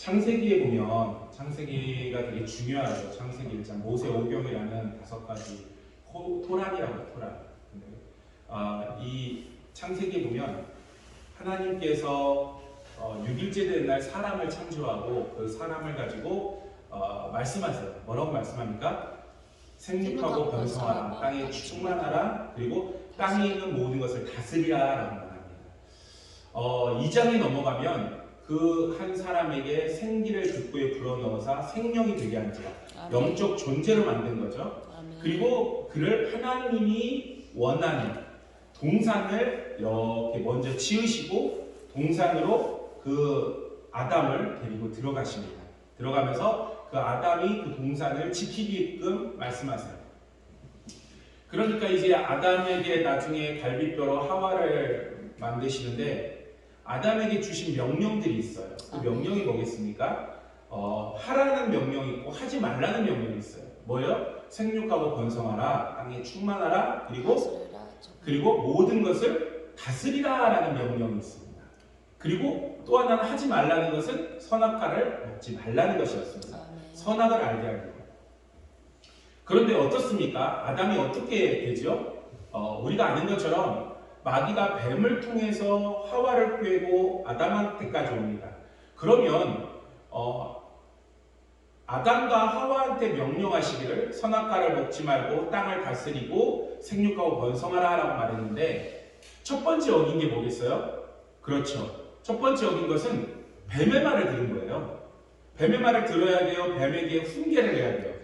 창세기에 보면 창세기가 되게 중요하죠. 창세기 1장 모세오경이라는 5가지 토란이라고 토란. 이 창세기에 보면 하나님께서 6일째 되는 날 사람을 창조하고 그 사람을 가지고 말씀하세요. 뭐라고 말씀합니까? 생육하고 번성하라, 땅에 충만하라, 그리고 땅에 있는 모든 것을 다스리라라고 말합니다. 2장에 넘어가면 그 한 사람에게 생기를 듣고에 불어넣어서 생명이 되게 한지라 영적 존재로 만든 거죠. 그리고 그를 하나님이 원하는 동산을 이렇게 먼저 지으시고 동산으로 그 아담을 데리고 들어가십니다. 들어가면서 그 아담이 그 동산을 지키게끔 말씀하세요. 그러니까 이제 아담에게 나중에 갈빗뼈로 하와를 만드시는데 아담에게 주신 명령들이 있어요. 그 명령이 뭐겠습니까? 하라는 명령이 있고 하지 말라는 명령이 있어요. 뭐예요? 생육하고 번성하라, 땅에 충만하라, 그리고 모든 것을 다스리라라는 명령이 있습니다. 그리고 또 하나는 하지 말라는 것은 선악과를 먹지 말라는 것이었습니다. 선악을 알게 하는 거예요. 그런데 어떻습니까? 아담이 어떻게 되죠? 우리가 아는 것처럼 마귀가 뱀을 통해서 하와를 꾀고 아담한테까지 옵니다. 그러면 아담과 하와한테 명령하시기를 선악과를 먹지 말고 땅을 다스리고 생육하고 번성하라 라고 말했는데 첫 번째 어긴 게 뭐겠어요? 그렇죠. 첫 번째 어긴 것은 뱀의 말을 들은 거예요. 뱀의 말을 들어야 돼요. 뱀에게 훈계를 해야 돼요.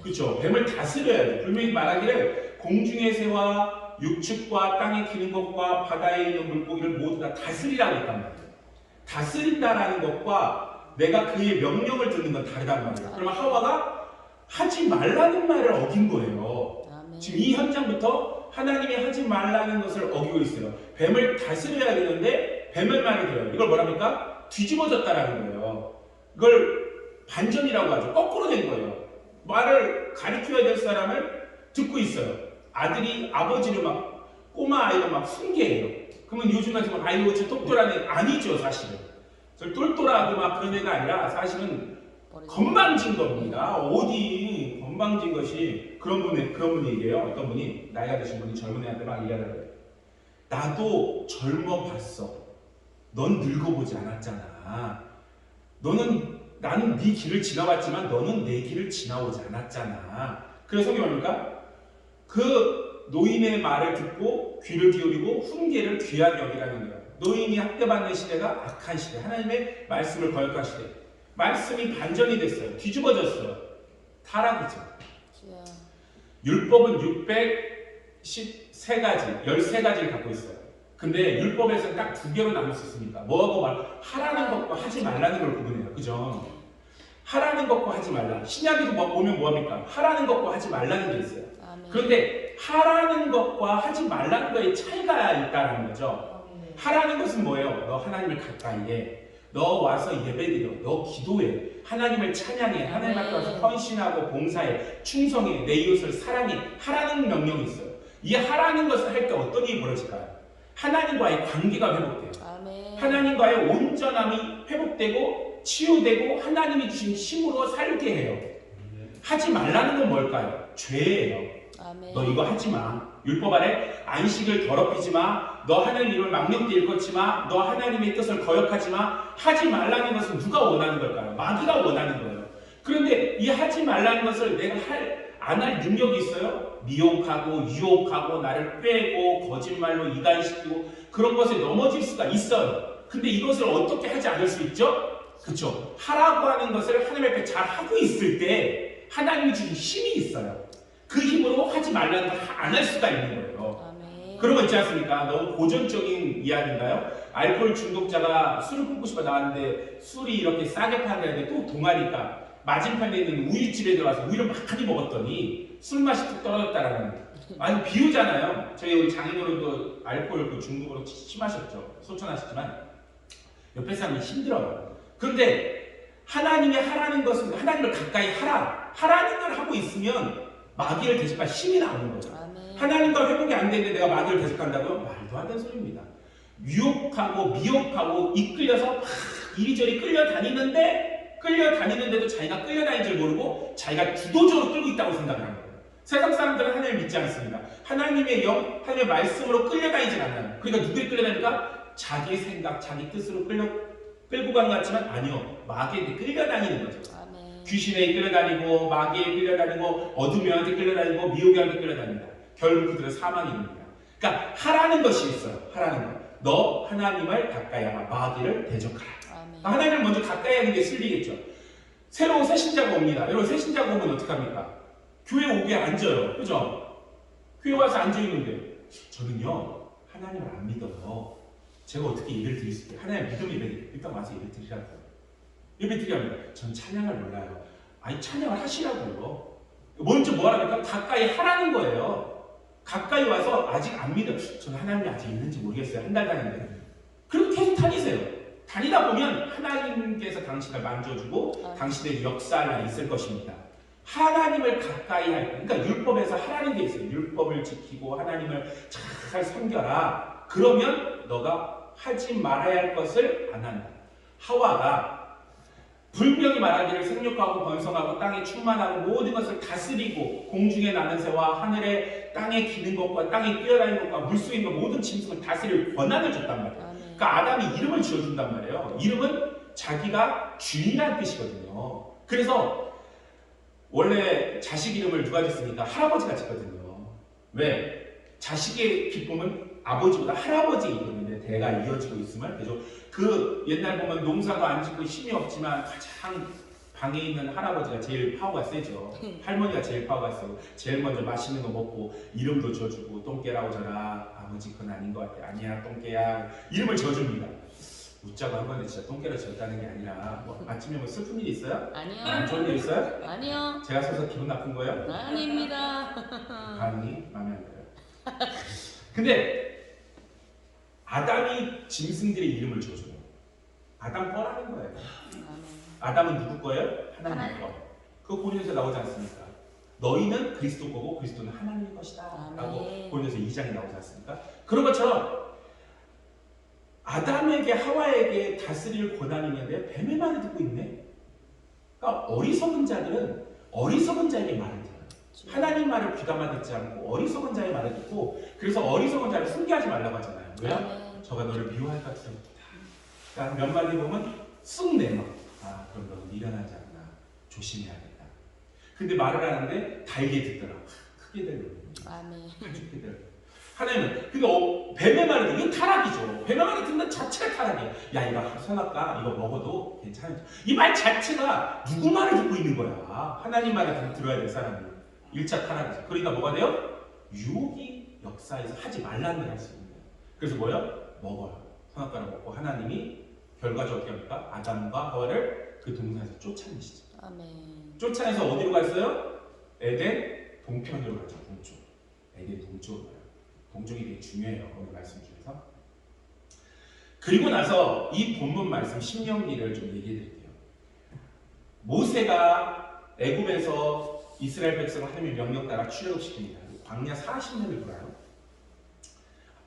그렇죠. 뱀을 다스려야 돼요. 분명히 말하기를 공중의 새와 육축과 땅에 기는 것과 바다에 있는 물고기를 모두 다 다스리라고 했단 말이에요. 다스린다라는 것과 내가 그의 명령을 듣는 건 다르단 말이에요. 그러면 하와가 하지 말라는 말을 어긴 거예요. 지금 이 현장부터 하나님이 하지 말라는 것을 어기고 있어요. 뱀을 다스려야 되는데 뱀의 말을 들어요. 이걸 뭐랍니까? 뒤집어졌다라는 거예요. 이걸 반전이라고 하죠. 거꾸로 된 거예요. 말을 가르쳐야 될 사람을 듣고 있어요. 아들이 아버지를 막 꼬마 아이를 막 훈계해요. 그러면 요즘 같은 건 아이고 저 똑똑한 애 아니죠 사실은. 저 똘똘하고 막 그런 애가 아니라 사실은 건방진 겁니다. 어디 건방진 것이 그런 분이 얘기해요. 어떤 분이 나이가 드신 분이 젊은 애한테 막 얘기하더라고요. 나도 젊어봤어. 넌 늙어보지 않았잖아. 나는 네 길을 지나왔지만 너는 내 길을 지나오지 않았잖아. 그래서 이게 뭡니까? 그 노인의 말을 듣고 귀를 기울이고 훈계를 귀하게 여기라는 거예요. 노인이 학대받는 시대가 악한 시대, 하나님의 말씀을 거역한 시대. 말씀이 반전이 됐어요. 뒤집어졌어요. 타락이죠. 율법은 613가지, 13가지를 갖고 있어요. 근데 율법에서 딱 2개로 나눌 수 있으니까 뭐하고 하라는 것과 하지 말라는 걸 구분해요. 그죠? 하라는 것과 하지 말라. 신약에도 보면 뭐합니까? 하라는 것과 하지 말라는 게 있어요. 그런데 하라는 것과 하지 말라는 거에 차이가 있다는 거죠. 하라는 것은 뭐예요? 너 하나님을 가까이 해. 너 와서 예배드려. 너 기도해. 하나님을 찬양해. 하나님 앞에 와서 헌신하고 봉사해. 충성해. 내 이웃을 사랑해. 하라는 명령이 있어요. 이 하라는 것을 할 때 어떤 일이 벌어질까요? 하나님과의 관계가 회복돼요. 하나님과의 온전함이 회복되고 치유되고 하나님이 주신 힘으로 살게 해요. 하지 말라는 건 뭘까요? 죄예요. 너 이거 하지 마. 율법 아래 안식을 더럽히지 마. 너 하나님 이름을 망령되이 일컫지 마. 너 하나님의 뜻을 거역하지 마. 하지 말라는 것은 누가 원하는 걸까요? 마귀가 원하는 거예요. 그런데 이 하지 말라는 것을 내가 안 할 능력이 있어요? 미혹하고 유혹하고 나를 빼고 거짓말로 이간시키고 그런 것에 넘어질 수가 있어요. 근데 이것을 어떻게 하지 않을 수 있죠? 그렇죠. 하라고 하는 것을 하나님 앞에 잘 하고 있을 때 하나님이 주신 힘이 있어요. 그 힘으로 하지 말라는 걸 안 할 수가 있는 거예요. 그런 거 있지 않습니까? 너무 고전적인 이야기인가요? 알코올 중독자가 술을 끊고 싶어 나왔는데 술이 이렇게 싸게 파는데 또 동하니까 맞은편에 있는 우유집에 들어가서 우유를 막 많이 먹었더니 술맛이 뚝 떨어졌다라는 아니 비유잖아요. 저희 우리 장인어른도 알코올 중독으로 심하셨죠. 소천하셨지만 옆에 사람이 힘들어요. 그런데 하나님이 하라는 것은 하나님을 가까이 하라는 걸 하고 있으면 마귀를 대적할 힘이 나오는 거죠. 하나님과 회복이 안 되는데 내가 마귀를 대적한다고요? 말도 안 되는 소리입니다. 유혹하고 미혹하고 이끌려서 막 이리저리 끌려다니는데도 자기가 끌려다닐 줄 모르고 자기가 주도적으로 끌고 있다고 생각을 하는 거예요. 세상 사람들은 하나님을 믿지 않습니다. 하나님의 영, 하나님의 말씀으로 끌려다니지 않아요. 그러니까 누구에 끌려다니까? 자기 생각, 자기 뜻으로 끌고 가는 것 같지만 아니요. 마귀에게 끌려다니는 거죠. 아멘. 귀신에 끌려다니고 마귀에 끌려다니고 어둠의 영한테 끌려다니고 미혹의 영한테 끌려다닌다. 결국 그들은 사망이 됩니다. 그러니까 하라는 것이 있어요. 하라는 것. 너 하나님을 가까이 하라. 마귀를 대적하라. 아멘. 하나님을 먼저 가까이 하는 게 슬리겠죠. 새로운 새신자가 옵니다. 여러분 새신자가 오면 어떡합니까? 교회 오게 앉아요. 그죠? 교회 와서 앉아있는데 저는요 하나님을 안 믿어요. 제가 어떻게 예배를 드릴 수 있어요? 하나님 믿음 예배 일단 와서 예배 드리라고요. 예배 드리라면 전 찬양을 몰라요. 아니 찬양을 하시라고요. 먼저 뭐 하라니까? 가까이 하라는 거예요. 가까이 와서 아직 안 믿어요. 저는 하나님이 아직 있는지 모르겠어요. 한 달 다녔는데. 그리고 계속 다니세요. 다니다 보면 하나님께서 당신을 만져주고 당신의 역사 안에 있을 것입니다. 하나님을 가까이 할 때, 그러니까 율법에서 하라는 게 있어요. 율법을 지키고 하나님을 잘 섬겨라. 그러면 너가 하지 말아야 할 것을 안 한다. 하와가 분명히 말하기를 생육하고 번성하고 땅에 충만하고 모든 것을 다스리고 공중에 나는 새와 하늘에 땅에 기는 것과 땅에 뛰어다니는 것과 물속에 있는 모든 짐승을 다스릴 권한을 줬단 말이에요. 그러니까 아담이 이름을 지어준단 말이에요. 이름은 자기가 주인이라는 뜻이거든요. 그래서 원래 자식 이름을 누가 짓습니까? 할아버지가 짓거든요. 왜? 자식의 기쁨은 아버지보다 할아버지 이름인데 대가 이어지고 있음을. 그래서 그 옛날 보면 농사도 안 짓고 힘이 없지만 가장 방에 있는 할아버지가 제일 파워가 세죠. 할머니가 제일 파워가 세고 제일 먼저 맛있는 거 먹고 이름도 지어주고 똥개라고 져라. 아버지 그건 아닌 것 같아. 아니야 똥개야. 이름을 지어줍니다. 웃자고 한 건데 진짜 똥개를 지었다는 게 아니라 뭐 아침에 뭐 슬픈 일 있어요? 아니요. 안 좋은 일 있어요? 아니요. 제가 서서 기분 나쁜 거예요? 아닙니다. 반응이 마음에 안 들어요. 근데 아담이 짐승들의 이름을 지어줘요. 아담 거라는 거예요. 아담은 누구 거예요? 하나님 거. 그거 고린도서 나오지 않습니까? 너희는 그리스도 거고 그리스도는 하나님의 것이다 라고 고린도서 2장에 나오지 않습니까? 그런 것처럼 아담에게 하와에게 다스릴 권한이 있는데 뱀의 말을 듣고 있네. 그러니까 어리석은 자들은 어리석은 자에게 말을 들어요. 하나님 말을 귀담아 듣지 않고 어리석은 자의 말을 듣고, 그래서 어리석은 자를 훈계하지 말라고 하잖아요. 왜요? 저가 너를 미워할까 두렵다. 그러니까 몇 마디 보면 쑥 내놔. 아 그럼 너는 미련하지 않나. 조심해야겠다. 근데 말을 하는데 달게 듣더라. 크게 들려. 아멘. 죽게 들려. 하나님은 근데 뱀의 말을 듣는 타락이죠. 뱀의 말을 듣는 자체가 타락이에요. 야 이거 선악과 이거 먹어도 괜찮아. 이 말 자체가 누구 말을 듣고 있는 거야. 하나님 말을 들어야 될 사람이. 1차 타락이죠. 그러니까 뭐가 돼요? 유혹이 역사에서 하지 말라는 걸 할 수 있는 거예요. 그래서 뭐예요? 먹어요. 선악과를 먹고 하나님이 결과적으로 어떻게 합니까? 아담과 하와를 그 동산에서 쫓아내시죠. 아멘. 쫓아내서 어디로 갔어요? 에덴 동편으로 갔죠. 동쪽. 에덴 동쪽으로 가요. 동쪽이 되게 중요해요. 오늘 말씀 중에서. 그리고 나서 이 본문 말씀 신명기를 좀 얘기해 드릴게요. 모세가 애굽에서 이스라엘 백성을 하나님의 명령 따라 출애굽시킵니다. 광야 40년을 돌아요.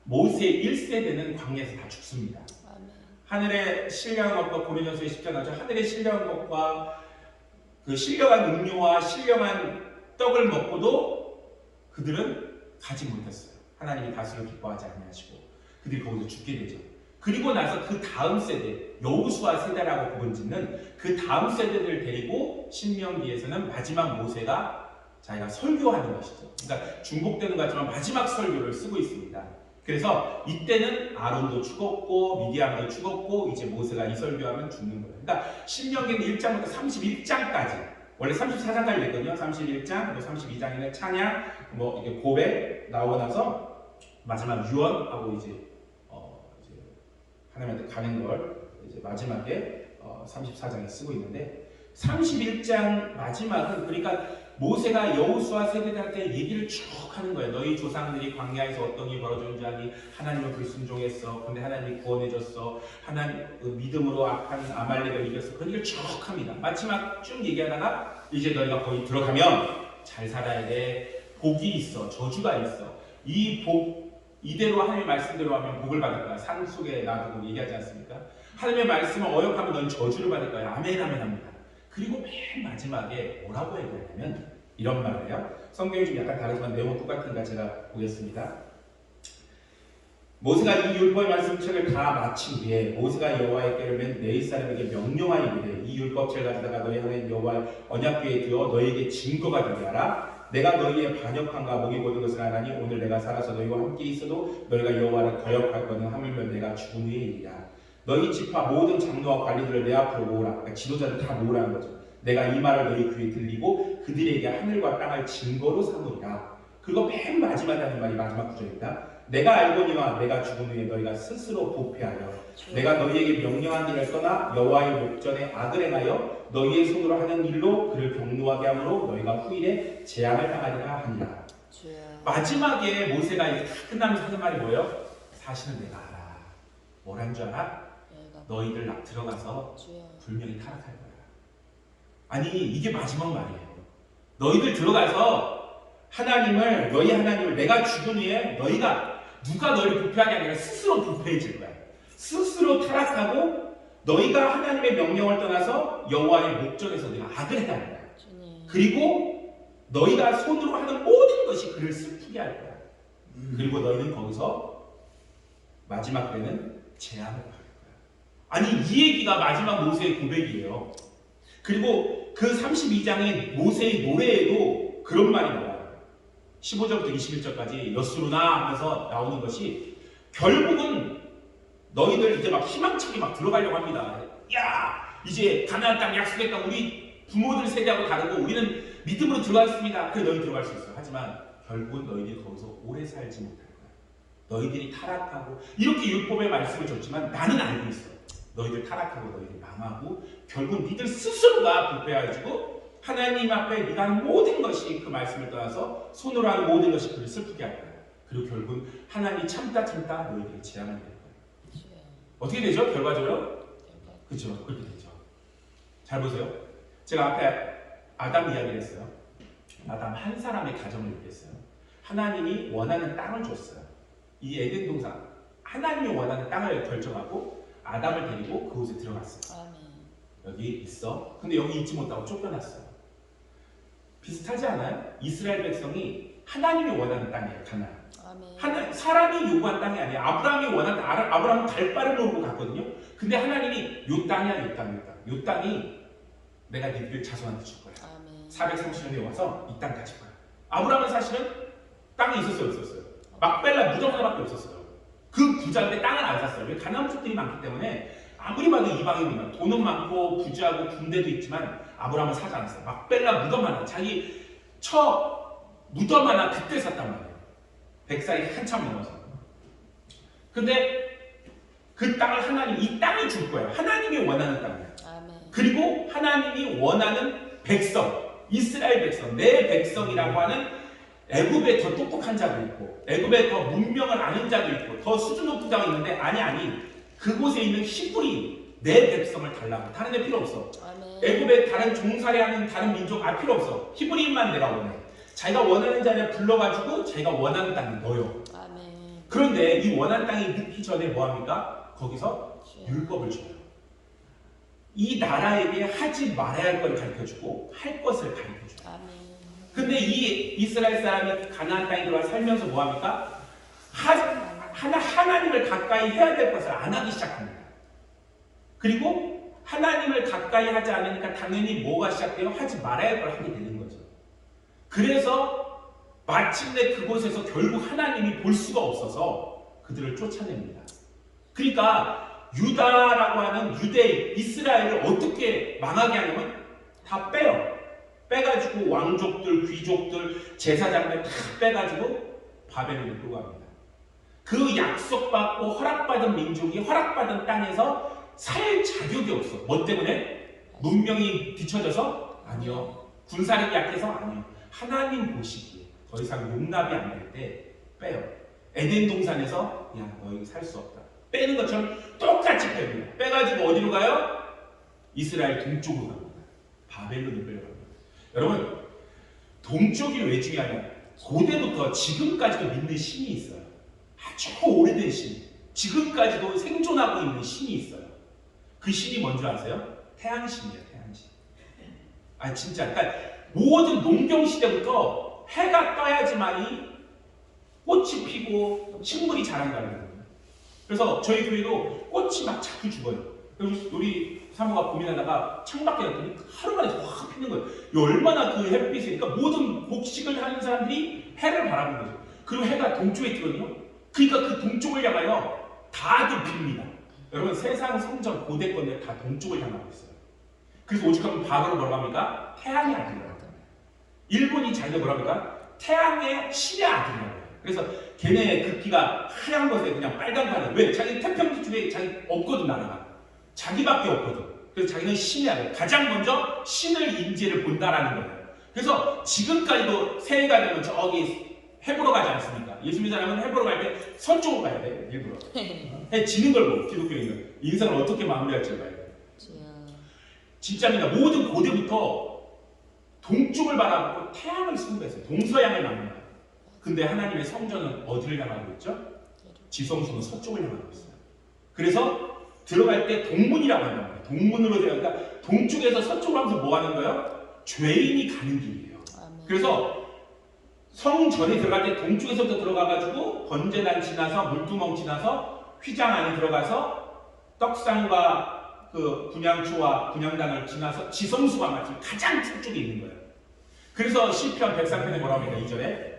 모세 1세대는 광야에서 다 죽습니다. 아멘. 하늘의 신령한 것과 고린도서의 10장 나오죠. 하늘의 신령한 것과 그 신령한 음료와 신령한 떡을 먹고도 그들은 가지 못했어요. 하나님이 다스려 기뻐하지 아니하시고 그들이 거기서 죽게 되죠. 그리고 나서 그 다음 세대, 여호수아 세대라고 부른짓는 그 다음 세대들을 데리고 신명기에서는 마지막 모세가 자기가 설교하는 것이죠. 그러니까 중복되는 것 같지만 마지막 설교를 쓰고 있습니다. 그래서 이때는 아론도 죽었고 미디안도 죽었고 이제 모세가 이 설교하면 죽는 거예요. 그러니까 신명기는 1장부터 31장까지 원래 34장까지 됐거든요. 31장, 그리고 32장에는 찬양, 뭐 이게 고백 나오고 나서 마지막 유언하고 이제 하나님한테 가는 걸 이제 마지막에 34장에 쓰고 있는데 31장 마지막은 그러니까 모세가 여호수아 세대들한테 얘기를 쭉 하는 거예요. 너희 조상들이 광야에서 어떤 일이 벌어졌는지 아니? 하나님을 불순종했어. 근데 하나님이 구원해줬어. 하나님 믿음으로 악한 아말렉을 이겼어. 그런 얘기를 쭉 합니다. 마지막 쭉 얘기하다가 이제 너희가 거기 들어가면 잘 살아야 돼. 복이 있어. 저주가 있어. 이 복 이대로 하나님의 말씀대로 하면 복을 받을 거야. 산 속에 놔두고 얘기하지 않습니까? 하나님의 말씀을 어역하면 넌 저주를 받을 거야. 아멘 아멘 합니다. 그리고 맨 마지막에 뭐라고 얘기하냐면 이런 말을 해요. 성경이 좀 약간 다르지만 내용은 똑같으니까 제가 보겠습니다. 모세가 이 율법의 말씀책을 다 마친 뒤에 모세가 여호와께로 맨 네 사람에게 명령하여 이르되 이 율법책을 가져다가 너희 하나님 여호와의 언약궤에 두어 너희에게 증거가 되게 하라. 내가 너희의 반역함과 목이 고든 것을 아나니 오늘 내가 살아서 너희와 함께 있어도 너희가 여호와를 거역할거든 하물며 내가 죽은 후에 이르리라. 너희 지파 모든 장로와 관리들을 내 앞으로 모으라. 그러니까 지도자들 다 모으라는 거죠. 내가 이 말을 너희 귀에 들리고 그들에게 하늘과 땅을 증거로 삼으리라. 그리고 맨 마지막에 하는 말이 마지막 구절입니다. 내가 알거니와 내가 죽은 후에 너희가 스스로 부패하여 내가 너희에게 명령한 일을 떠나 여호와의 목전에 악을 행하여 너희의 손으로 하는 일로 그를 경노하게 함으로 너희가 후일에 재앙을 당하리라 하니라. 마지막에 모세가 이제 다 끝나면서 하는 말이 뭐예요? 사실은 내가 알아. 뭐란 줄 알아? 너희들 들어가서 분명히 타락할 거야. 아니 이게 마지막 말이에요. 너희들 들어가서 너희 하나님을 내가 죽은 후에 누가 너희를 부패하게 아니라 스스로 부패해질 거야. 스스로 타락하고 너희가 하나님의 명령을 떠나서 여호와의 목전에서 너희가 악을 했다는 거야. 그리고 너희가 손으로 하는 모든 것이 그를 슬프게 할 거야. 그리고 너희는 거기서 마지막 때는 재앙을 받을 거야. 아니 이 얘기가 마지막 모세의 고백이에요. 그리고 그 32장의 모세의 노래에도 그런 말이 나와요. 15절부터 21절까지 여수루나 하면서 나오는 것이 결국은 너희들 이제 막 희망차게 막 들어가려고 합니다. 야 이제 가나안 땅 약속의 땅 우리 부모들 세대하고 다르고 우리는 믿음으로 들어갔습니다. 그래 너희 들어갈 수 있어. 하지만 결국은 너희들이 거기서 오래 살지 못할 거야. 너희들이 타락하고 이렇게 율법의 말씀을 줬지만 나는 알고 있어. 너희들 타락하고 너희들 망하고 결국 니들 스스로가 부패해지고 하나님 앞에 네가 하는 모든 것이 그 말씀을 떠나서 손으로 하는 모든 것이 그를 슬프게 할 거야. 그리고 결국 하나님이 참다 너희들이 재앙을 낼 거야. 어떻게 되죠? 결과적으로? 그렇죠. 그렇게 되죠. 잘 보세요. 제가 앞에 아담 이야기를 했어요. 아담 한 사람의 가정을 얘기했어요. 하나님이 원하는 땅을 줬어요. 이 에덴 동산 하나님이 원하는 땅을 결정하고 아담을 데리고 그곳에 들어갔어요. 아멘. 여기 있어. 근데 여기 있지 못하고 쫓겨났어요. 비슷하지 않아요? 이스라엘 백성이 하나님이 원하는 땅이에요. 가나안. 사람이 요구한 땅이 아니에요. 아브라함이 원한 땅. 아브라함은 갈 바를 모르고 갔거든요. 근데 하나님이 요 땅이야, 요 땅. 요 땅이 내가 너희들 자손한테 줄 거야. 430년에 와서 이 땅 가질 거야. 아브라함은 사실은 땅이 있었어요, 없었어요? 막벨라 무덤 하나밖에 없었어요. 그 부자인데 땅을 안 샀어요. 왜? 가나안 족들이 많기 때문에 아무리 봐도 이방인이면 돈은 많고 부자고 군대도 있지만 아브라함은 사지 않았어요. 막벨라 무덤 하나, 자기 무덤 하나 그때 샀단 말이에요. 100살이 한참 넘어서. 근데 그 땅을 이 땅을 줄 거예요. 하나님이 원하는 땅이에요. 그리고 하나님이 원하는 백성, 이스라엘 백성, 내 백성이라고 하는 애굽에 더 똑똑한 자도 있고 애굽에 더 문명을 아는 자도 있고 더 수준 높은 자가 있는데 아니 그곳에 있는 히브리 내 백성을 달라고. 다른 애 필요 없어. 애굽에 다른 종살이하는 다른 민족 필요 없어. 히브리인만 내가 원해. 자기가 원하는 자를 불러가지고 자기가 원하는 땅에 넣어요. 그런데 이 원하는 땅이 넣기 전에 뭐합니까? 거기서 율법을 줘요. 이 나라에게 하지 말아야 할 걸 가르쳐주고 할 것을 가르쳐줘요. 근데 이 이스라엘 사람이 가나안 땅에 들어와 살면서 뭐합니까? 하나님을 가까이 해야 될 것을 안 하기 시작합니다. 그리고 하나님을 가까이 하지 않으니까 당연히 뭐가 시작돼요? 하지 말아야 할 걸 하게 되는 거죠. 그래서 마침내 그곳에서 결국 하나님이 볼 수가 없어서 그들을 쫓아냅니다. 그러니까 유다라고 하는 유대인, 이스라엘을 어떻게 망하게 하냐면 다 빼요. 빼가지고 왕족들, 귀족들, 제사장들 다 빼가지고 바벨론으로 끌고 갑니다. 그 약속받고 허락받은 민족이 허락받은 땅에서 살 자격이 없어. 뭐 때문에? 문명이 뒤처져서? 아니요. 군사력이 약해서? 아니요. 하나님 보시기에 더 이상 용납이 안 될 때 빼요. 에덴 동산에서 야 너희 살 수 없다. 빼는 것처럼 똑같이 뺍니다. 빼가지고 어디로 가요? 이스라엘 동쪽으로 갑니다. 바벨론을 끌려갑니다. 여러분 동쪽이 왜 중요하냐? 고대부터 지금까지도 믿는 신이 있어요. 아주 오래된 신. 지금까지도 생존하고 있는 신이 있어요. 그 신이 뭔지 아세요? 태양신이에요. 태양신. 아 진짜. 그러니까 모든 농경 시대부터 해가 떠야지만이 꽃이 피고 식물이 자란다는 거예요. 그래서 저희 교회도 꽃이 막 자꾸 죽어요. 그래서 우리 사모가 고민하다가 창밖에 놨더니 하루 만에 확 피는 거예요. 이 얼마나 그 햇빛이, 그러니까 모든 곡식을 하는 사람들이 해를 바라보는 거죠. 그리고 해가 동쪽에 있거든요. 그러니까 그 동쪽을 향하여 다들 핍니다. 여러분 세상 성전 고대 건데 다 동쪽을 향하고 있어요. 그래서 오죽하면 바로를 뭐라고 합니까? 태양의 아들이라고 합니다. 일본이 자기가 뭐라고 합니까? 태양의 신의 아들이라고 해요. 그래서 걔네 극기가 하얀 것에 그냥 빨간 하늘. 왜? 자기 태평양 쪽에 자기 없거든 나라가. 자기밖에 없거든. 그래서 자기는 신의 아들. 가장 먼저 신을 인지를 본다라는 거예요. 그래서 지금까지도 새해가 되면 저기 해 보러 가지 않습니까? 예수 믿는 사람은 해 보러 갈 때 서쪽으로 가야 돼. 일부러. 해 지는 걸 보고 기독교인은 인생을 어떻게 마무리할지 봐야 돼. 진짜입니다. 모든 고대부터 동쪽을 바라보고 태양을 숭배했어요. 동서양을 나눕니다. 근데 하나님의 성전은 어디를 향하고 있죠? 지성소는 서쪽을 향하고 있어요. 그래서 들어갈 때 동문이라고 한단 말이에요. 동문으로 들어가니까 동쪽에서 서쪽으로 하면서 뭐 하는 거예요? 죄인이 가는 길이에요. 그래서 성전에 들어갈 때 동쪽에서부터 들어가가지고 번제단 지나서 물두멍 지나서 휘장 안에 들어가서 떡상과 그 분향초와 분향단을 지나서 지성소가 마치 가장 북쪽에 있는 거예요. 그래서 시편 103편에 뭐라고 합니까? 2절에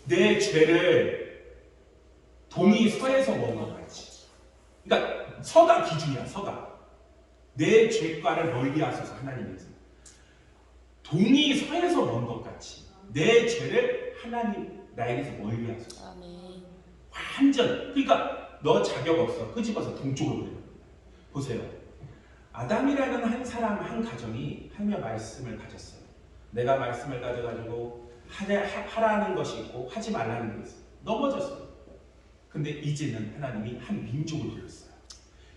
내 죄를 동이 서에서 먹은 것 같이. 그러니까 서가 기준이야. 서가 내 죄과를 멀리 하소서. 하나님께서 동이 서에서 먹은 것 같이 내 죄를 하나님 나에게서 멀리 하소서. 아멘. 완전. 그러니까 너 자격 없어. 끄집어서 동쪽으로 보내는 거야. 보세요. 아담이라는 한 사람 한 가정이 하나님의 말씀을 가졌어요. 내가 말씀을 가져가지고 하라는 것이 있고 하지 말라는 게 있어요. 넘어졌어요. 근데 이제는 하나님이 한 민족을 불렀어요.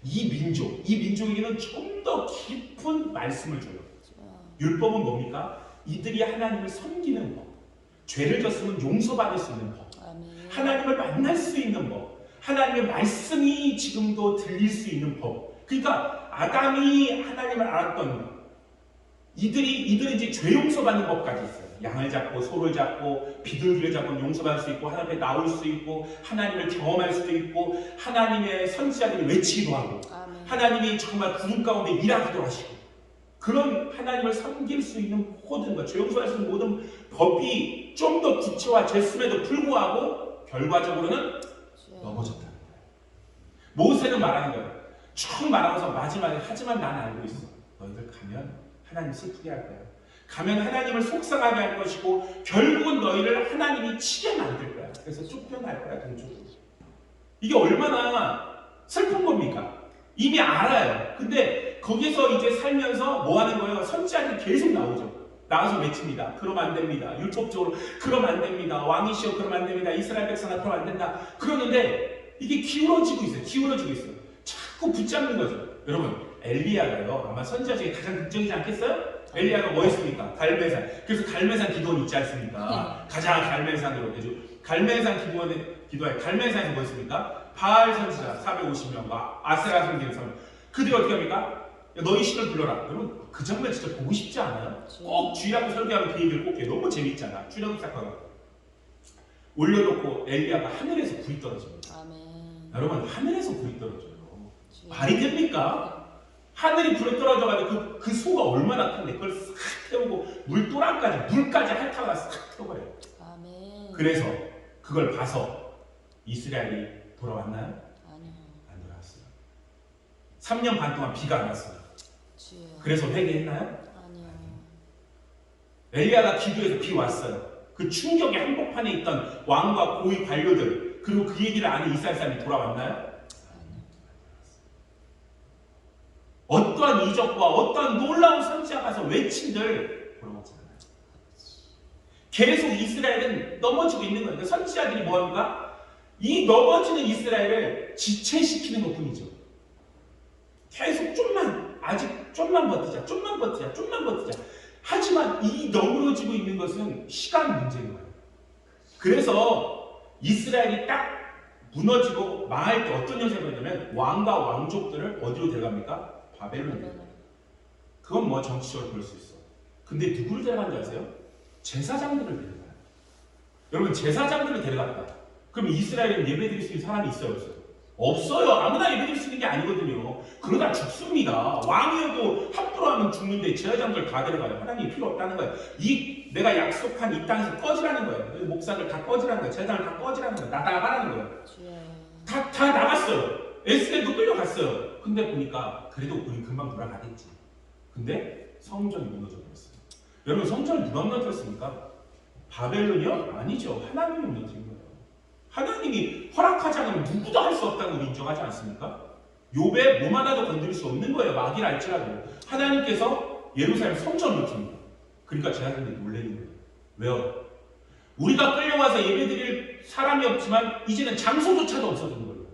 이 민족에게는 좀 더 깊은 말씀을 줘요. 율법은 뭡니까? 이들이 하나님을 섬기는 법, 죄를 졌으면 용서받을 수 있는 법, 하나님을 만날 수 있는 법, 하나님의 말씀이 지금도 들릴 수 있는 법. 그러니까 아담이 하나님을 알았던 것, 이들이 이제 죄 용서받는 법까지 있어요. 양을 잡고 소를 잡고 비둘기를 잡고 용서받을 수 있고 하나님 앞에 나올 수 있고 하나님을 경험할 수도 있고 하나님의 선지자들이 외치기도 하고 하나님이 정말 구름 가운데 일하기도 하시고 그런 하나님을 섬길 수 있는 모든 것, 죄 용서할 수 있는 모든 법이 좀 더 구체화됐음에도 불구하고 결과적으로는 넘어졌다는 거예요. 모세는 말하는 거예요. 쭉 말하면서 마지막에 하지만 난 알고 있어. 너희들 가면 하나님 슬프게 할 거야. 가면 하나님을 속상하게 할 것이고 결국은 너희를 하나님이 치게 만들 거야. 그래서 쫓겨날 거야 동쪽으로. 이게 얼마나 슬픈 겁니까? 이미 알아요. 근데 거기서 이제 살면서 뭐 하는 거예요? 선지자들이 계속 나오죠. 나가서 외칩니다. 그러면 안 됩니다. 율법적으로 그러면 안 됩니다. 왕이시여 그러면 안 됩니다. 이스라엘 백성아 그러면 안 된다. 그러는데 이게 기울어지고 있어요. 기울어지고 있어요. 자꾸 붙잡는 거죠. 여러분 엘리야가요. 아마 선지자 중에 가장 극적이지 않겠어요? 엘리야가 뭐 했습니까? 갈멜산. 그래서 갈멜산 기도원 있지 않습니까? 가장 갈멜산으로 해줘. 갈멜산 기도에 갈멜산에서 뭐 했습니까? 바알 선지자 450명과 아세라 섬기는 사람. 그들이 어떻게 합니까? 야, 너희 신을 불러라. 여러분 그 장면 진짜 보고 싶지 않아요? 꼭 주일학교 설교하는 그 얘기를 꼭 해. 너무 재밌잖아. 출애굽 사건가 올려놓고 엘리야가 하늘에서 불이 떨어집니다. 아멘. 여러분 하늘에서 불이 떨어져요. 말이 됩니까? 하늘이 불에 떨어져가지고 그 소가 얼마나 큰데 그걸 싹 태우고 물까지 핥아가 싹 태워버려요. 아멘. 그래서 그걸 봐서 이스라엘이 돌아왔나요? 아니요. 안 돌아왔어요. 3년 반 동안 비가 안 왔어요. 주여. 그래서 회개했나요? 아니요. 엘리야가 기도해서 비 왔어요. 그 충격의 한복판에 있던 왕과 고위 관료들 그리고 그 얘기를 아는 이스라엘 사람이 돌아왔나요? 어떠한 이적과 어떠한 놀라운 선지자 가서 외친들 돌아오지 않아요. 계속 이스라엘은 넘어지고 있는 거예요. 그러니까 선지자들이 뭐합니까? 이 넘어지는 이스라엘을 지체시키는 것뿐이죠. 계속 아직 좀만 버티자. 하지만 이 너그러지고 있는 것은 시간 문제인 거예요. 그래서 이스라엘이 딱 무너지고 망할 때 어떤 현상이 벌어지냐면 왕과 왕족들을 어디로 데려갑니까? 바벨론으로. 바벨론. 그건 뭐 정치적으로 볼 수 있어. 근데 누구를 데려간지 아세요? 제사장들을 데려가요. 여러분 제사장들을 데려갔다. 그럼 이스라엘에 예배드릴 수 있는 사람이 있어요? 없어요? 없어요. 아무나 예배드릴 수 있는 게 아니거든요. 그러다 죽습니다. 왕이어도 함부로 하면 죽는데 제사장들 다 데려가요. 하나님이 필요 없다는 거예요. 내가 약속한 이 땅에서 꺼지라는 거예요. 목사들 다 꺼지라는 거예요. 제사장들 다 꺼지라는 거예요. 나가라는 거예요. 주여. 다 나갔어요. 에스겔도 끌려갔어요. 근데 보니까 그래도 우리 금방 돌아가겠지. 근데 성전이 무너져 버렸어요. 여러분 성전을 누가 무너뜨렸습니까? 바벨론이요? 아니죠. 하나님이 무너뜨린 거예요. 하나님이 허락하지 않으면 누구도 할 수 없다는 걸 인정하지 않습니까? 욥의 몸 하나도 건드릴 수 없는 거예요. 마귀를 알지라도. 하나님께서 예루살렘 성전을 무너뜨립니다. 그러니까 제사장들이 놀라는 거예요. 왜요? 우리가 끌려와서 예배드릴 사람이 없지만 이제는 장소조차도 없어지는 거예요.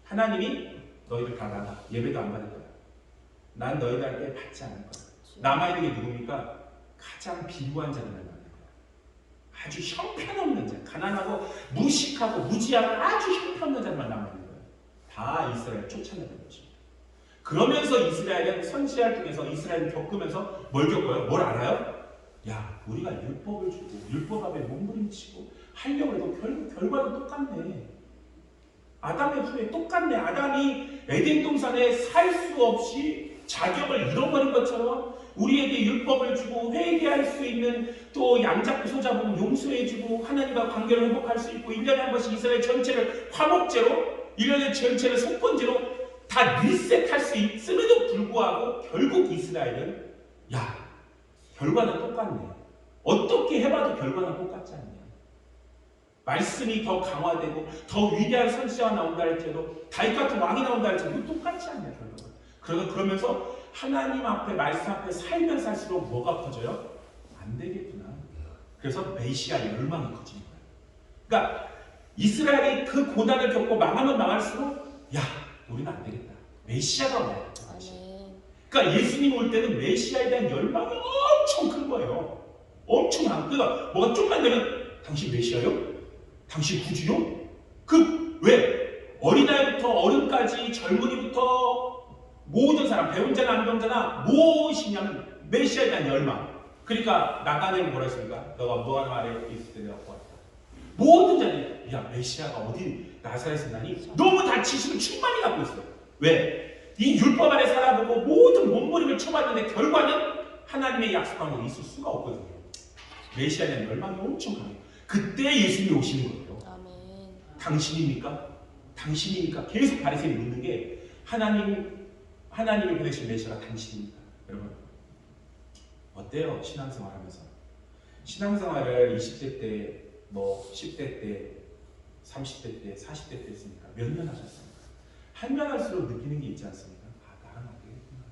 하나님이 너희들 다 나가. 예배도 안 받을 거야. 난 너희들한테 받지 않을 거야. 남아있는 게 누굽니까? 가장 비루한 자들만 남는 거야. 아주 형편없는 자, 가난하고 무식하고 무지하고 아주 형편없는 자들만 남아있는 거야. 다 이스라엘 쫓아내는 것입니다. 그러면서 이스라엘은 선지자를 통해서 이스라엘을 겪으면서 뭘 겪어요? 뭘 알아요? 야, 우리가 율법을 주고 율법 앞에 몸부림치고 하려고 해도 결과는 똑같네. 아담의 후에 똑같네. 아담이 에덴 동산에 살 수 없이 자격을 잃어버린 것처럼 우리에게 율법을 주고 회개할 수 있는 또 양잡고 소잡으면 용서해주고 하나님과 관계를 회복할 수 있고 1년에 한 번씩 이스라엘 전체를 화목제로 1년의 전체를 속건제로 다 리셋할 수 있음에도 불구하고 결국 이스라엘은 야, 결과는 똑같네. 어떻게 해봐도 결과는 똑같지 않냐. 말씀이 더 강화되고 더 위대한 선지자가 나온다 할지라도 다윗 같은 왕이 나온다 할지라도 똑같지 않냐 결과가. 그러면서 하나님 앞에 말씀 앞에 살면 살수록 뭐가 커져요? 안 되겠구나. 그래서 메시아 열망이 커지는 거예요. 그러니까 이스라엘이 그 고난을 겪고 망하면 망할수록 야, 우리는 안 되겠다. 메시아가 와요. 그러니까 예수님 올 때는 메시아에 대한 열망이 엄청 큰 거예요. 엄청 많아. 그러니까 뭐가 좀만 되면 당신 메시아요? 당신 구주요? 왜? 어린아이부터 어른까지 젊은이부터 모든 사람, 배운 자나 안 배운 자나 무엇이냐면 메시아에 대한 열망. 그러니까 나단에는 뭐라 했습니까? 너가 무한 말에 있을 때 내가 보았다. 모든 자들이 야, 메시아가 어디 나사렛에 나니? 너무 다 지식을 충만히 갖고 있어요. 왜? 이 율법 안에 살아보고 모든 몸부림을 쳐봤는데 결과는 하나님의 약속한 건 있을 수가 없거든요. 메시아에 대한 열망이 엄청 강해요. 그때 예수님이 오시는 거예요. 아멘. 당신입니까? 당신입니까? 계속 바리새인이 묻는 게 하나님을 보내신 메시아가 당신입니까? 여러분 어때요? 신앙생활 하면서 신앙생활을 20대 때, 뭐 10대 때, 30대 때, 40대 때 했습니까? 몇 년 하셨습니까? 한 년 할수록 느끼는 게 있지 않습니까? 아, 나는 안 되겠구나.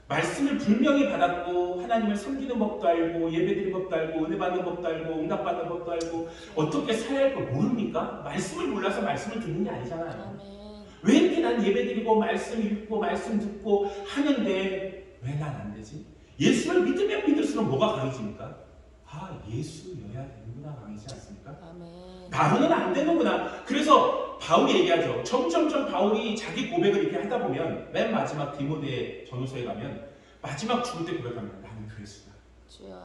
말씀을 분명히 받았고 하나님을 섬기는 법도 알고 예배드리는 법도 알고 은혜 받는 법도 알고 응답받는 법도 알고 어떻게 살아야 할 걸 모릅니까? 말씀을 몰라서 말씀을 듣는 게 아니잖아요. 아멘. 왜 이렇게 난 예배드리고 말씀 읽고 말씀 듣고 하는데 왜 난 안 되지? 예수를 믿으면 믿을수록 뭐가 강해집니까? 아, 예수여야 되는구나 강해지지 않습니까? 아멘. 나로는 안 되는구나. 그래서 바울이 얘기하죠. 점점점 바울이 자기 고백을 이렇게 하다 보면 맨 마지막 디모데 전후서에 가면 마지막 죽을 때 고백하면 나는 그리스도다.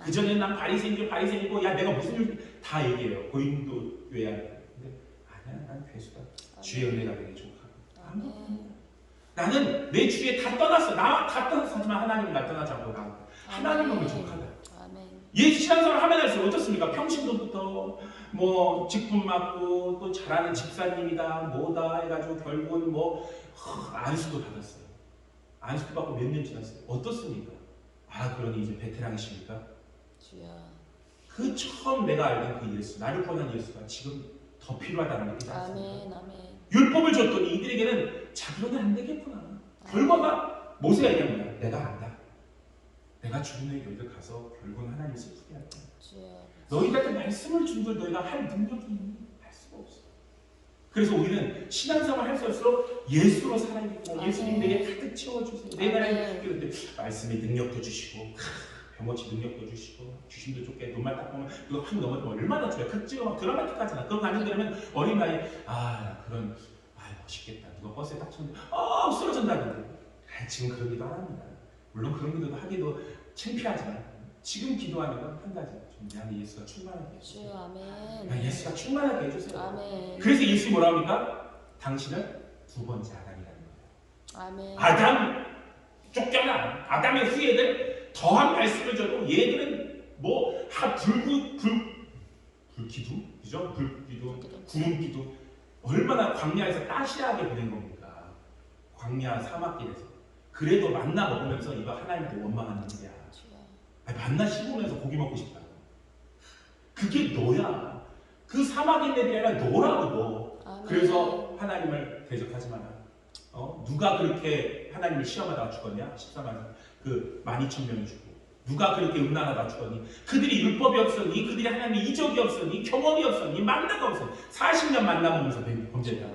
그전에는 난 바리새인이고 야 내가 무슨 일 다 얘기해요. 고린도 교회 안에. 근데 아니야, 난 괴수다. 주의 은혜가 내게 족하고. 나는 내 주에 다 떠났어. 나 다 떠났지만 하나님은 나 떠나지 않고 나 하나님은 족하다. 예수 신앙생활 하면 할수록 어떻습니까? 평신도부터 뭐 직분 맡고 또 잘하는 집사님이다 뭐다 해가지고 결국은 뭐 안수도 받았어요. 안수도 받고 몇 년 지났어요. 어떻습니까? 아, 그러니 이제 베테랑이십니까? 그 처음 내가 알던 그 예수, 나를 구원한 예수가 지금 더 필요하다는 게 있지 않습니까? 율법을 줬더니 이들에게는 자, 그러면 안 되겠구나. 결과가 모세가 얘기한 거야. 내가 안다. 내가 죽은 후에 너희들 가서 결국은 하나님을 슬프게 할 거야. 너희들한테 말씀을 준 걸 너희가 할 능력이 있니? 할 수가 없어. 그래서 우리는 신앙생활 할 수 없을수록 예수로 살아있고 예수님 내게 가득 채워주세요. 내 나라에 그런데 말씀의 능력도 주시고 병어치 능력도 주시고 귀신도 쫓게 눈만 딱 보면 그거 확 넘어지면 얼마나 좋아요. 그 찍어 막 드라마틱하잖아. 그거 가는 데면 어린 나이에 그런 멋있겠다. 누가 버스에 딱 쳤는데 쓰러진다는데 지금 그런 기도 안 합니다. 물론 그런 기도도 하기도 창피하지만 지금 기도하는 건 한 가지. 내 안에 예수가 충만하게 해주세요. 주여 아멘. 예수가 충만하게 해주세요. 아멘. 그래서 예수님 뭐라 합니까? 당신은 두 번째 아담이라는 거예요. 아멘. 아담 쫓겨나. 아담의 후예들 더한 말씀을 줘도 얘들은 불기둥, 그죠? 불기둥, 구름기둥 얼마나 광야에서 따시하게 보낸 겁니까? 광야 사막길에서. 그래도 만나 먹으면서 이거 하나님도 원망하는 일이야. 만나 씹으면서 고기 먹고 싶다. 그게 너야. 그 사막인들이 아니라 너라고 너. 아멘. 그래서 하나님을 대적하지 마라. 누가 그렇게 하나님을 시험하다가 죽었냐? 14만 그 12,000명이 죽고 누가 그렇게 음란하다 죽었니? 그들이 율법이 없었니? 그들이 하나님의 이적이 없었니? 경험이 없었니? 만나가 없었니? 40년 만나보면서 범죄했다.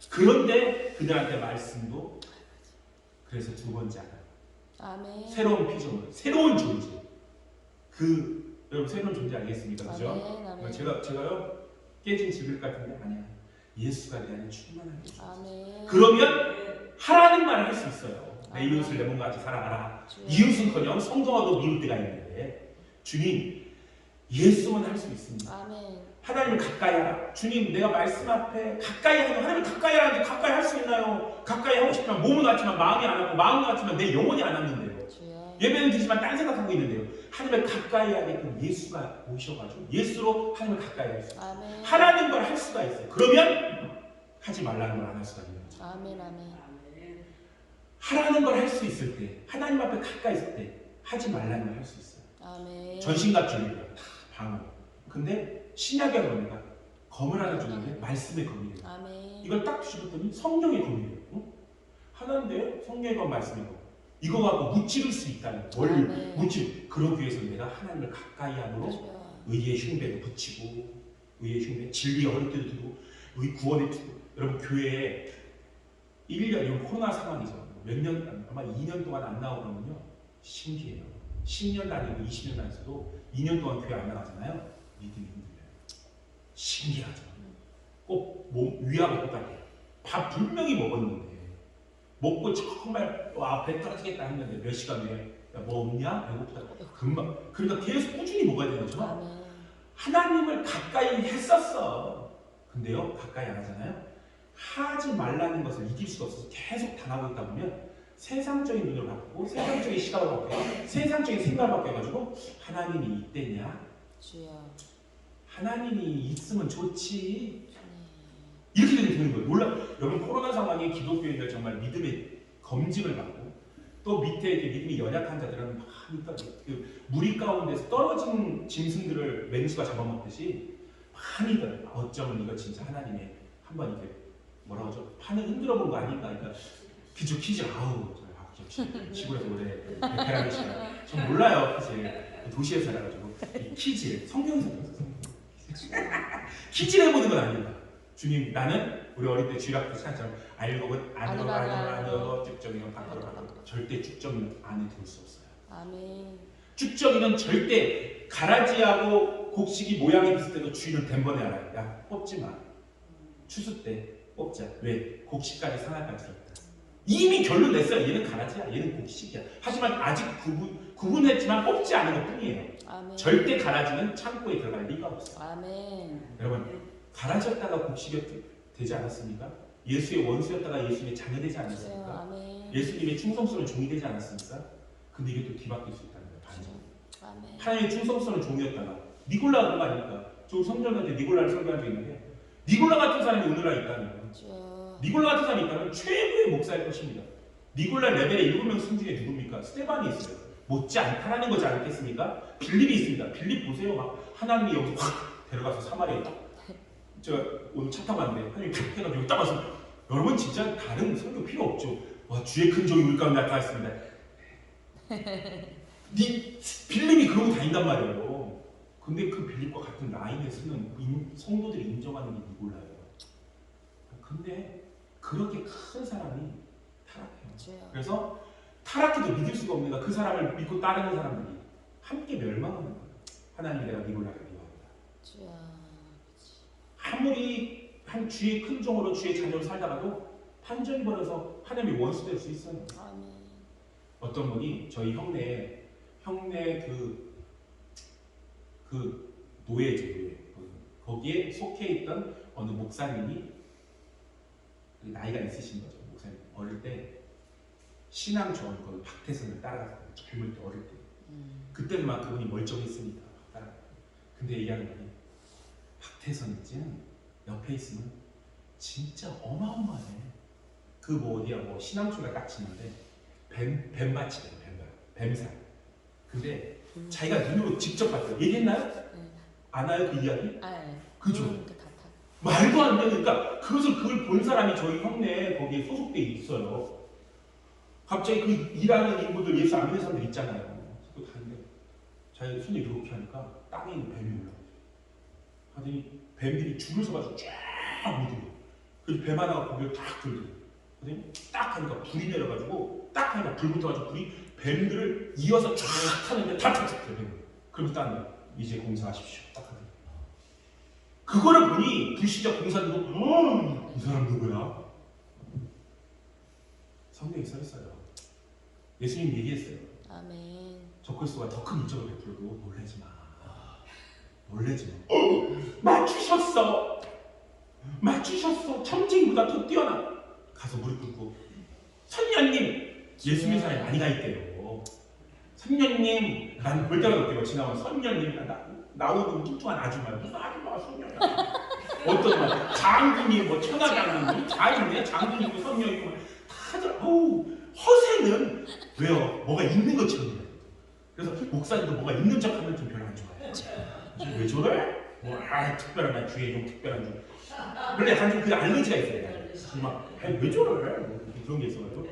그런데 그들한테 말씀도 그래서 두 번째 아담. 아멘. 새로운 피조물, 새로운 존재. 여러분 새로운 존재 알겠습니까? 그죠? 아멘. 아멘. 제가요 깨진 지글 같은데 아니야. 예수가 내 안에 충만하게 해주세요. 아멘. 그러면 하라는 말을 할 수 있어요. 내 아멘. 이웃을 내 몸과 같이 사랑하라. 주여. 이웃은커녕 성도와도 미울 때가 있는데 주님 예수만 할 수 있습니다. 아멘. 하나님을 가까이 하라. 주님 내가 말씀 앞에 가까이 하면 하나님을 가까이 하라는데 가까이 할 수 있나요? 가까이 하고 싶지만 몸은 같지만 마음이 안 하고 마음은 같지만 내 영혼이 안 왔는데요. 주여. 예배는 드리지만 딴 생각하고 있는데요. 하나님을 가까이 하게끔 예수가 오셔가지고 예수로 하나님을 가까이 할 수 있어요. 아멘. 하라는 걸 할 수가 있어요. 그러면 하지 말라는 걸 안 할 수가 있는 거죠. 아멘. 아멘. 하라는 걸 할 수 있을 때 하나님 앞에 가까이 있을 때 하지 말라는 걸 할 수 있어요. 아멘. 전신갑주의가 다 방어. 근데 신약의 뭡니까? 검을 하나 주는데 말씀의 검이에요. 아멘. 이걸 딱 뒤집었더니 성령의 검이에요. 하나인데 성령의 검 말씀의 검. 이거 갖고 무찌를 수 있다는 걸 아멘. 무찌. 그러기 위해서 내가 하나님을 가까이 함으로 주여. 의의 흉배도 붙이고 의의 흉배 진리 어릴 때도 두고 의 구원에 두고 여러분 교회에 1년 이런 코로나 상황이죠. 몇 년 아마 2년 동안 안 나오면요 신기해요. 10년 다니고 20년 다니서도 2년 동안 교회 안 나가잖아요. 믿음이 힘들어요. 신기하죠. 꼭 몸 위하고 똑같아요. 밥 분명히 먹었는데 먹고 정말 배 떨어지겠다 했는데 몇 시간 후에 뭐 없냐? 배고프다. 금방. 그러니까 계속 꾸준히 먹어야 되는 거죠. 아멘. 하나님을 가까이 했었어. 근데요 가까이 안 하잖아요. 하지 말라는 것을 이길 수가 없어서 계속 당하고 있다 보면 세상적인 눈을 바꾸고 세상적인 시각을 바꾸고 세상적인 생각을 바꿔가지고 하나님이 있대냐? 주여. 하나님이 있으면 좋지. 이렇게 되는 거예요. 몰라. 여러분 코로나 상황에 기독교인들 정말 믿음의 검증을 받고 또 밑에 이렇게 믿음이 연약한 자들은 많이 그 무리 가운데서 떨어진 짐승들을 맹수가 잡아먹듯이 많이들 어쩌면 이거 진짜 하나님의 한번 이렇게 뭐라고 하죠? 판을 흔들어 본 거 아닌가? 그러니까 퀴즈 시골에서 오래 베테랑이 시간 전 몰라요 사실 도시에서 살아가지고 이 퀴즈 성경에서 퀴즈를 해보는 건 아닙니다. 주님 나는 우리 어릴 때 쥐락도 시간처럼 안으로 쭉정이는 밖으로 절대 쭉정이는 안에 들을 수 없어요. 아멘. 쭉정이는 절대 가라지하고 곡식이 모양이 비슷해도 주인은 덴번에 알아요. 야 뽑지 마. 추수 때 뽑자. 왜? 곡식까지 상할까지 있다. 이미 결론 냈어요. 얘는 가라지야. 얘는 곡식이야. 하지만 아직 구분했지만 뽑지 않은 것 뿐이에요. 아멘. 절대 가라지는 창고에 들어갈 리가 없어요. 아멘. 여러분 가라지였다가 곡식이 되지 않았습니까? 예수의 원수였다가 예수님의 자녀 되지 않았습니까? 아멘. 예수님의 충성스러운 종이 되지 않았습니까? 근데 이게 또 뒤바뀔 수 있다는 거예요. 반전. 아멘. 하나님의 충성스러운 종이었다가 니골라가 그런 거 아닙니까? 저 성전한테 니골라를 설교한 적이 있는데 니골라 같은 사람이 오늘날 있다는 거예요. 주여. 니골라 같은 사람이 있다면 최고의 목사일 것입니다. 니골라 레벨의 7명 승 중에 누굽니까? 스테반이 있어요. 못지 않다라는 거지 않겠습니까? 빌립이 있습니다. 빌립 보세요. 막 하나님이 여기서 확 데려가서 사마리아에 딱 제가 오늘 차 타고 왔는데 하나님이 탁 해가지고 여기 딱 와서 여러분 진짜 다른 설교 필요 없죠. 와 주의 큰 종이 우리 가운데 나타났습니다. 빌립이 그러고 다닌단 말이에요. 근데 그 빌립과 같은 라인에 서는 성도들이 인정하는 게 니골라예요. 근데 그렇게 큰 사람이 타락해요. 주여. 그래서 타락해도 믿을 수가 없는 그 사람을 믿고 따르는 사람들이 함께 멸망하는 거예요. 하나님 내가 미룰 나를 미워한다. 주여. 아무리 한 주의 큰 종으로 주의 자녀로 살다가도 판정이 벌어서 하나님의 원수 될 수 있어요. 아멘. 어떤 분이 저희 형네 그 노예죠, 노예. 거기에 속해 있던 어느 목사님이 나이가 있으신 거죠. 목사님 어릴 때 신앙 좋은 그 박태선을 따라갔어요. 젊을 때 어릴 때. 그때는 막 그분이 멀쩡했으니까 따라갔어요. 근데 얘기하는 거니 박태선 옆에 있으면 진짜 어마어마해. 그 뭐 어디야 뭐 신앙초가 딱 치는데 뱀밭이래요. 뱀산. 근데 자기가 눈으로 직접 봤어요. 얘기했나요? 네. 아나요 그 이야기? 아, 네. 그죠? 같아. 말도 안 되는, 그러니까 그걸 본 사람이 저희 형네 거기에 소속돼 있어요. 갑자기 그 일하는 인부들 예수 안 믿는 사람들 있잖아요. 그거 다는데 자기 손이 이렇게 하니까 땅에 있는 뱀이 올라오죠. 하더니 뱀들이 줄을 서가지고 쫙 묻어요. 그래서 뱀 하나가 고개를 딱 들고 하더니 딱 하니까 불이 내려가지고 딱 하니까 불 붙어가지고 불이 뱀들을 이어서 쫙 하는데 다 터졌어요. 뱀. 그럼 딱 이제 공사하십시오. 딱 하더니 그거를 보니 불신자 공사들도 이 사람 누구야? 성경에 써있어요. 예수님 얘기했어요. 아멘. 적그리스도가 더 큰 이적을 베풀어도 놀라지 마. 놀라지 마. 맞추셨어. 천직보다 더 뛰어나. 가서 무릎 꿇고 선녀님, 예수 믿는 사람이 많이 가 있대요. 선녀님, 난 볼 때마다 어때요? 지나면 선녀님, 나오는 뚱뚱한 아줌마, 무슨 아줌마가 선녀야? 어떤 막 장군님, 뭐 천하장군님, 자인네 장군이고 선녀이고 다들 허세는 왜요? 뭐가 있는 것처럼 해요. 그래서 목사님도 뭐가 있는 척하면 좀 별로 안 좋아해요. 왜 저래? 특별한 날 주에 좀 특별한 줄. 원래 한좀 그 알러지가 있어요. 왜 저래? 뭐 그런 게 있어가지고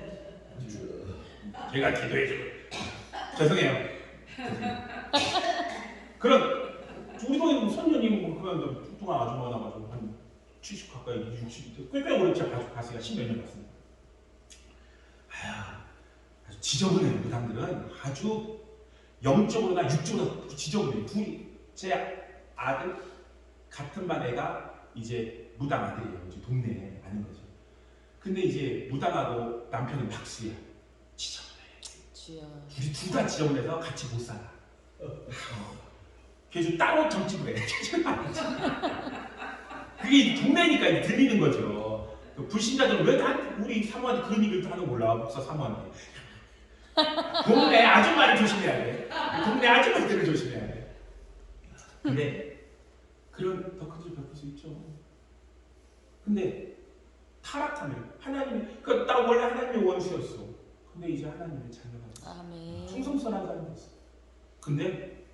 제가 기도해주고 죄송해요. 그런 우리 동네 선녀님 그런 뚱뚱한 아줌마 나가지고 한 70 가까이 60 꽤 오래 제가 가수가 10몇 년 봤습니다. 아주 지저분해요. 그 사람들은 아주 영적으로나 육적으로 지저분해요. 둘이 제 아들 같은 반 애가 이제 무당 아들이에요. 이제 동네에 아는 거죠. 근데 이제 무당하고 남편은 박수야. 지저분해. 주여. 우리 둘 다 지저분해서 같이 못 살아. 걔 좀 따로 점집을 해. 그게 동네니까 들리는 거죠. 불신자들은 왜 다 우리 사모한테 그런 얘기를 하는 거 몰라. 목사 사모한테. 동네 아줌마를 조심해야 돼. 동네 아줌마들을 조심해야 돼. 근데 그런 더 큰 일 베풀 수 있죠. 근데 타락하면 하나님이 나 원래 하나님의 원수였어. 근데 이제 하나님의 자녀가 됐어. 아멘. 충성스러운 사람이 됐어. 근데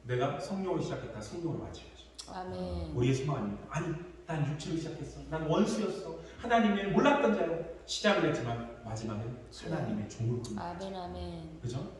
내가 성령을 시작했다. 성령을 마쳐야지. 아멘. 우리의 소망 아닙니까? 아니, 난 육체로 시작했어. 난 원수였어. 하나님의 몰랐던 자로 시작을 했지만 마지막엔 하나님의 종을 부른 거야. 아멘. 그죠?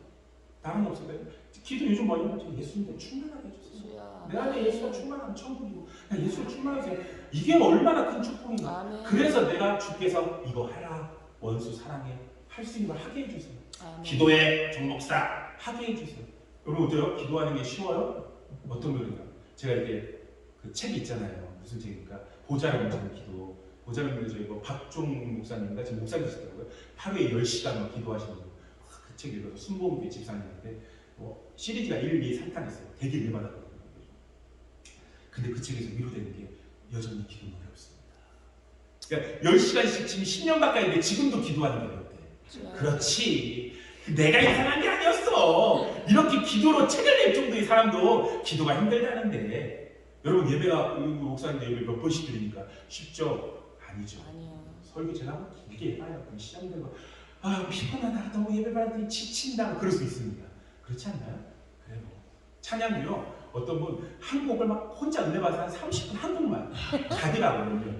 다른 없어요. 기도 요즘 많이 하죠. 예수님도 충만하게 해주세요. 주여. 내 안에 예수가 충만하면 천국이고 예수를 충만하세요. 이게 얼마나 큰 축복인가. 아멘. 그래서 내가 주께서 이거 하라. 원수 사랑해. 할 수 있는 걸 하게 해주세요. 아멘. 기도해. 정목사 하게 해주세요. 여러분 어때요? 기도하는 게 쉬워요? 어떤 거인가? 제가 이렇게 그 책이 있잖아요. 무슨 책입니까? 보좌를 묻는 기도. 보좌를 묻는 저희 박종 목사님인가 지금 목사님이시더라고요. 하루에 10시간 기도하시는 거. 그 책 읽어서 순복음교회 집사님인데 시리즈가 1, 2, 3탄 있어요. 되게 일받았거든요. 근데 그 책에서 위로되는 게 여전히 기도는 어렵습니다. 그러니까 10시간씩 지금 10년 가까이인데 지금도 기도하는 게 어렵대. 그렇지. 내가 이상한 게 아니었어. 이렇게 기도로 책을 낼 정도의 사람도 기도가 힘들다는데 여러분 예배가 목사님들 예배 몇 번씩 드리니까 쉽죠? 아니죠. 아니요. 설교 제가 길게 해봐요. 그럼 시장되고 피곤하다. 너무 예배 받더니 지친다. 그럴 수 있습니다. 그렇지 않나요? 그래요. 찬양도요. 어떤 분 한 곡을 막 혼자 은혜 받아서 한 30분 한 곡만 가더라고요.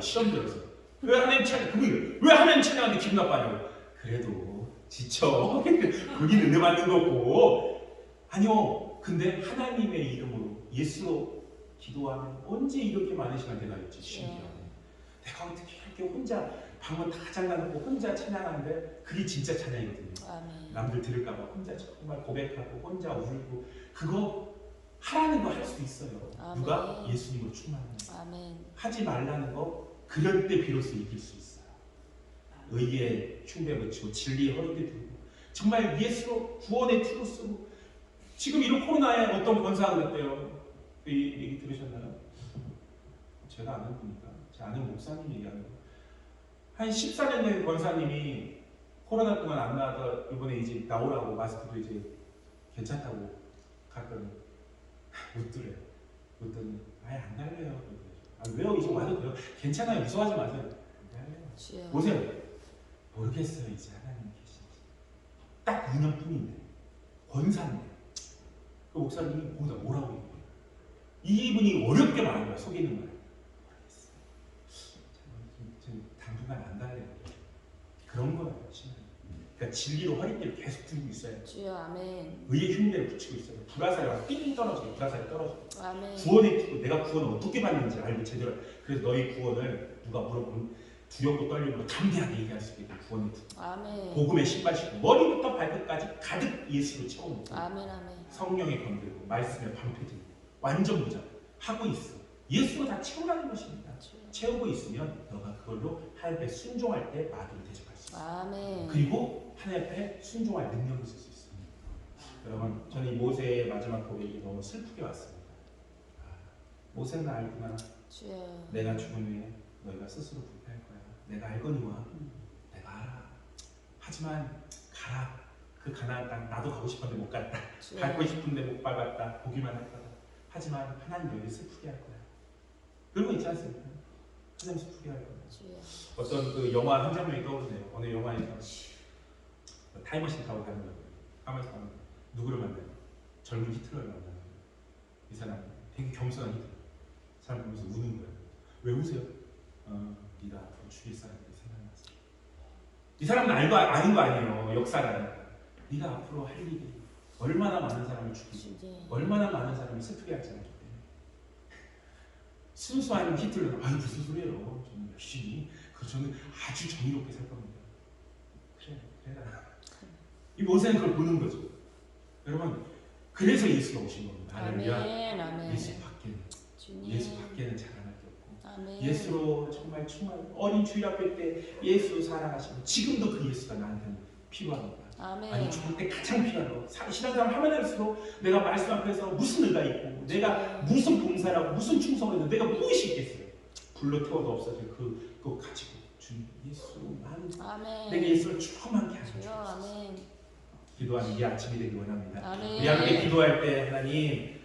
시험 들어서. 왜 하나님 찬양하는데 기분 나빠요? 그래도 지쳐. 거기는 은혜 받는 거고. 아니요. 근데 하나님의 이름으로 예수로 기도하면 언제 이렇게 많은 시간 대가있지? 신기하네. 내가 어떻게 이렇게 혼자 방언 다 잘라놓고 혼자 찬양하는데 그게 진짜 찬양이거든요. 아멘. 남들 들을까봐 혼자 정말 고백하고 혼자 울고 그거 하라는 거 할 수 있어요. 아멘. 누가? 예수님으로 충만하는 거. 아멘. 하지 말라는 거 그럴 때 비로소 이길 수 있어요. 의의 흉배 붙이고 진리의 허리띠 들고 정말 예수로 구원의 트루스로 지금 이런 코로나에 어떤 권사가 그랬대요. 그 얘기 들으셨나요? 제가 아는 분이니까 제 아는 목사님 얘기하는 거. 한 14년 된 권사님이 코로나 동안 안 나와서 이번에 이제 나오라고 마스크도 이제 괜찮다고 갔더니 웃더래요. 웃더니 아예 안 달래요. 아 왜요? 이제 와도 돼요. 괜찮아요. 무서워하지 마세요. 안 달래요. 주여. 보세요. 모르겠어요. 이제 하나님 계신지. 딱 2년뿐인데 권사인데 그 목사님이 거기다 뭐라고 얘기해요. 이분이 어렵게 말한 거야. 속이는 거야. 모르겠어요. 지금 당분간 안 달래요. 그런 거예요. 그러니까 진리로 허리띠를 계속 들고 있어요. 주여. 아멘. 의의 흉내를 붙이고 있어요. 불화살이 막 삥 떨어져요. 불화살이 떨어져요. 아멘. 구원의 티고 내가 구원을 어떻게 받는지 알고 제대로. 그래서 너희 구원을 누가 물어보면 두렵고 떨리고 담대하게 얘기할 수 있게 구원의 티. 아멘. 복음의 신발 신고 머리부터 발끝까지 가득 예수로 채워놓고 아멘. 아멘. 성령에 건들고 말씀에 방패들고 완전 무장 하고 있어. 예수로 다 채우라는 것입니다. 주여. 채우고 있으면 너가 그걸로 하나님 앞에 순종할 때 마귀를 대적할 수 있어. 아멘. 그리고 하나님 앞에 순종할 능력을 쓸 수 있습니다. 여러분, 저는 이 모세의 마지막 고백이 너무 슬프게 왔습니다. 모세는 알구나. 주여. 내가 죽은 후에 너희가 스스로 불패할 거야. 내가 알거니와 내가 알아. 하지만 가라. 그 가나안 땅 나도 가고 싶었는데 못 갔다. 주여. 밟고 싶은데 못 밟았다. 보기만 할 거다. 하지만 하나님 너희를 슬프게 할 거야. 그런 거 있지 않습니까? 하나님 슬프게 할 거야. 주여. 어떤 그 영화 한 장면이 떠오르네요. 어느 영화에서 타임머신 타고 가는 거예요. 가면서 가는 거예요. 누구를 만나요? 젊은 히틀러를 만나요. 이 사람 되게 겸손한 히틀러. 사람 보면서 우는 거예요. 왜 우세요? 네가 앞으로 죽일 사람들이 생각났어. 이 사람은 아는 거 아니에요. 역사라는. 네가 앞으로 할 일이 얼마나 많은 사람을 죽이고 주님. 얼마나 많은 사람을 슬프게 할지 알기 때문에. 순수한 히틀러는 아유 무슨 소리예요. 저는 열심히 저는 아주 정의롭게 살 겁니다. 그래라. 이 모세는 그걸 보는 거죠. 여러분, 그래서 예수가 오신 겁니다. 할렐루야. 아멘. 아멘. 예수 밖에는 주님. 예수 밖에는 자랑할 게 없고 아멘. 예수로 정말 충만 어린 주일 앞에 때 예수 사랑하시고 지금도 그 예수가 나한테는 필요합니다. 아멘. 아니 죽을 때 가장 필요한 거. 신앙생활 하면 할수록 내가 말씀 앞에서 무슨 의가 있고 내가 무슨 봉사라고 무슨 충성을 해도 내가 무엇이 있겠어요. 불로 태워도 없어질 그거 가지고 주님 예수만 아멘. 내게 예수를 충만케 하소서. 주여. 아멘. 기도하는 이 아침이 되기 원합니다. 아멘. 우리 함께 기도할 때 하나님